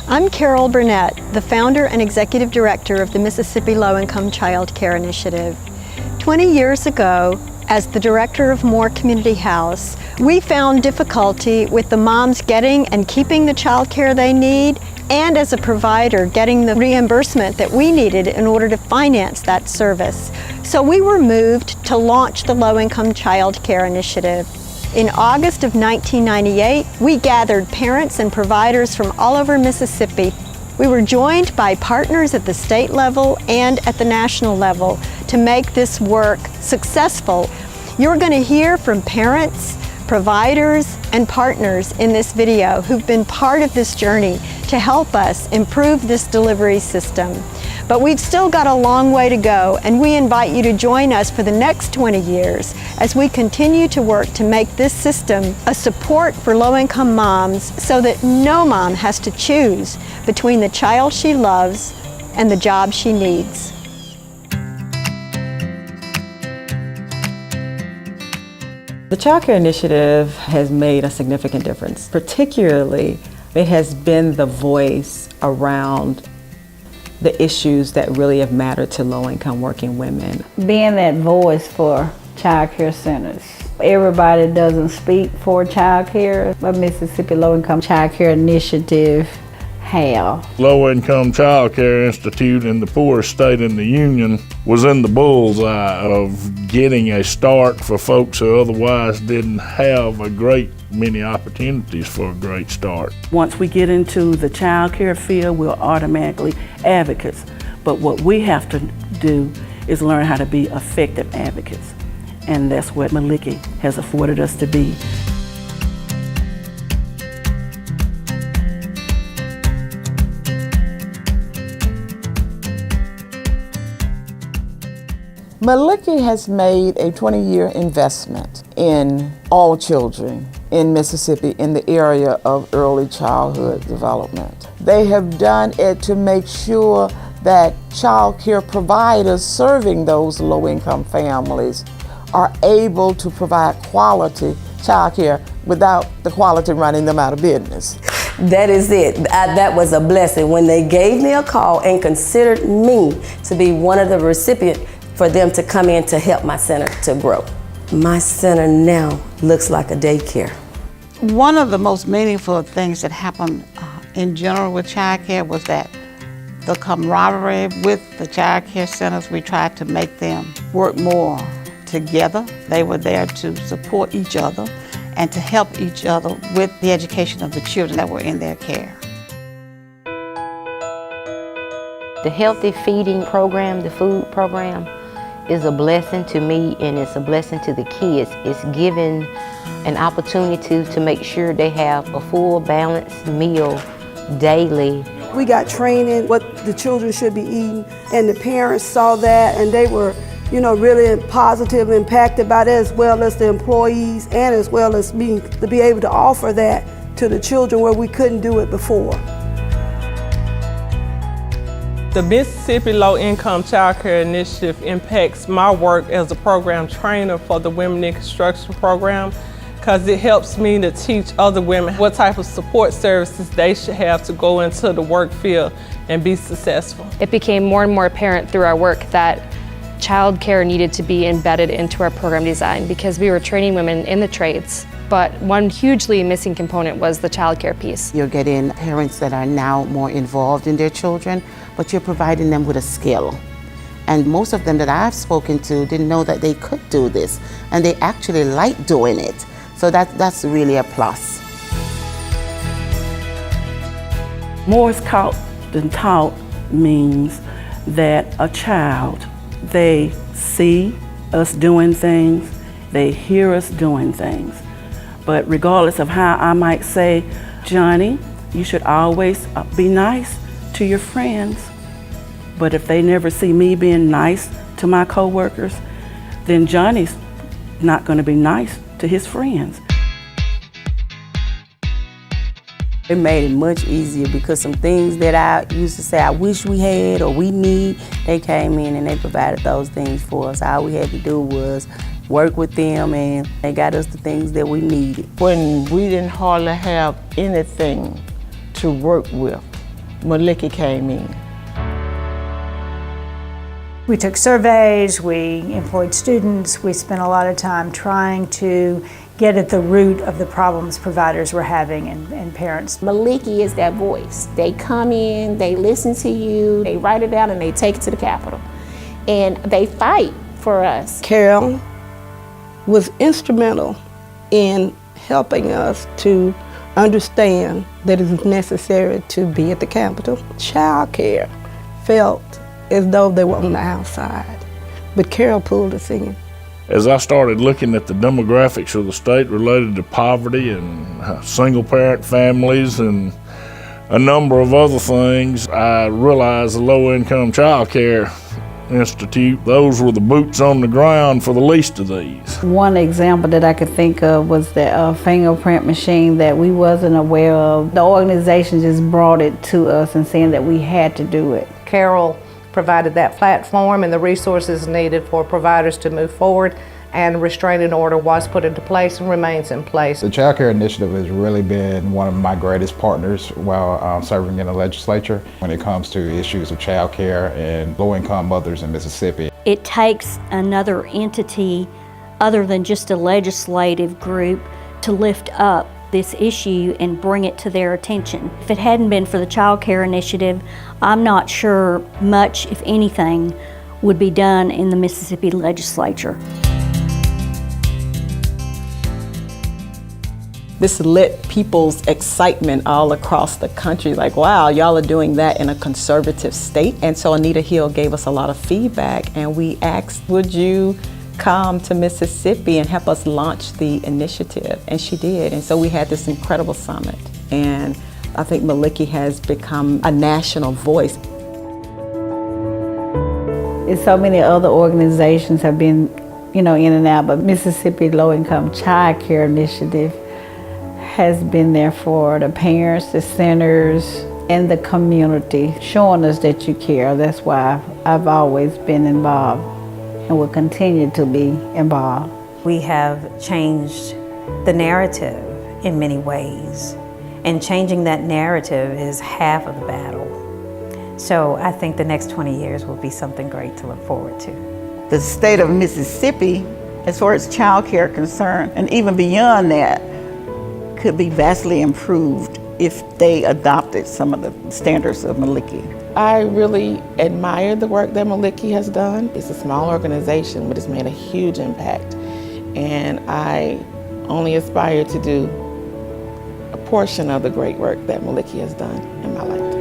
I'm Carol Burnett, the founder and executive director of the Mississippi Low-Income Child Care Initiative. 20 years ago, as the director of Moore Community House, we found difficulty with the moms getting and keeping the child care they need, and as a provider, getting the reimbursement that we needed in order to finance that service. So we were moved to launch the Low-Income Child Care Initiative. In August of 1998, we gathered parents and providers from all over Mississippi. We were joined by partners at the state level and at the national level to make this work successful. You're going to hear from parents, providers, and partners in this video who've been part of this journey to help us improve this delivery system. But we've still got a long way to go, and we invite you to join us for the next 20 years as we continue to work to make this system a support for low-income moms so that no mom has to choose between the child she loves and the job she needs. The Child Care Initiative has made a significant difference. Particularly, it has been the voice around the issues that really have mattered to low-income working women. Being that voice for child care centers. Everybody doesn't speak for child care, but Mississippi Low-Income Child Care Initiative have. Low-Income Child Care Institute in the poorest state in the Union was in the bullseye of getting a start for folks who otherwise didn't have a great many opportunities for a great start. Once we get into the child care field, we're automatically advocates. But what we have to do is learn how to be effective advocates. And that's what MLICCI has afforded us to be. MLICCI has made a 20-year investment in all children in Mississippi in the area of early childhood development. They have done it to make sure that child care providers serving those low-income families are able to provide quality child care without the quality running them out of business. That is it. That was a blessing when they gave me a call and considered me to be one of the recipients for them to come in to help my center to grow. My center now looks like a daycare. One of the most meaningful things that happened in general with child care was that the camaraderie with the child care centers, we tried to make them work more together. They were there to support each other and to help each other with the education of the children that were in their care. The healthy feeding program, the food program, is a blessing to me, and it's a blessing to the kids. It's giving an opportunity to make sure they have a full balanced meal daily. We got training what the children should be eating, and the parents saw that, and they were, really positive, impacted by that, as well as the employees, and as well as me to be able to offer that to the children where we couldn't do it before. The Mississippi Low-Income Child Care Initiative impacts my work as a program trainer for the Women in Construction program, because it helps me to teach other women what type of support services they should have to go into the work field and be successful. It became more and more apparent through our work that child care needed to be embedded into our program design because we were training women in the trades. But one hugely missing component was the child care piece. You're getting parents that are now more involved in their children, but you're providing them with a skill. And most of them that I've spoken to didn't know that they could do this, and they actually like doing it. So that's really a plus. More is caught than taught means that a child, they see us doing things, they hear us doing things. But regardless of how I might say, Johnny, you should always be nice to your friends. But if they never see me being nice to my coworkers, then Johnny's not going to be nice to his friends. It made it much easier because some things that I used to say I wish we had or we need, they came in and they provided those things for us. All we had to do was work with them, and they got us the things that we needed. When we didn't hardly have anything to work with, MLICCI came in. We took surveys, we employed students, we spent a lot of time trying to get at the root of the problems providers were having and parents. MLICCI is that voice. They come in, they listen to you, they write it down and they take it to the Capitol. And they fight for us. Carol was instrumental in helping us to understand that it is necessary to be at the Capitol. Child care felt as though they were on the outside, but Carol pulled us in. As I started looking at the demographics of the state related to poverty and single-parent families and a number of other things, I realized the Low-Income Child Care Institute, those were the boots on the ground for the least of these. One example that I could think of was the fingerprint machine that we wasn't aware of. The organization just brought it to us and saying that we had to do it. Carol provided that platform and the resources needed for providers to move forward, and restraining order was put into place and remains in place. The Child Care Initiative has really been one of my greatest partners while serving in the legislature when it comes to issues of child care and low-income mothers in Mississippi. It takes another entity other than just a legislative group to lift up this issue and bring it to their attention. If it hadn't been for the Child Care Initiative, I'm not sure much, if anything, would be done in the Mississippi legislature. This lit people's excitement all across the country, like, wow, y'all are doing that in a conservative state. And so Anita Hill gave us a lot of feedback, and we asked, would you come to Mississippi and help us launch the initiative? And she did. And so we had this incredible summit. And I think MLICCI has become a national voice. And so many other organizations have been, in and out, but Mississippi Low-Income Child Care Initiative has been there for the parents, the centers, and the community, showing us that you care. That's why I've always been involved and will continue to be involved. We have changed the narrative in many ways, and changing that narrative is half of the battle. So I think the next 20 years will be something great to look forward to. The state of Mississippi, as far as child care concerned, and even beyond that, could be vastly improved if they adopted some of the standards of MLICCI. I really admire the work that MLICCI has done. It's a small organization, but it's made a huge impact. And I only aspire to do a portion of the great work that MLICCI has done in my lifetime.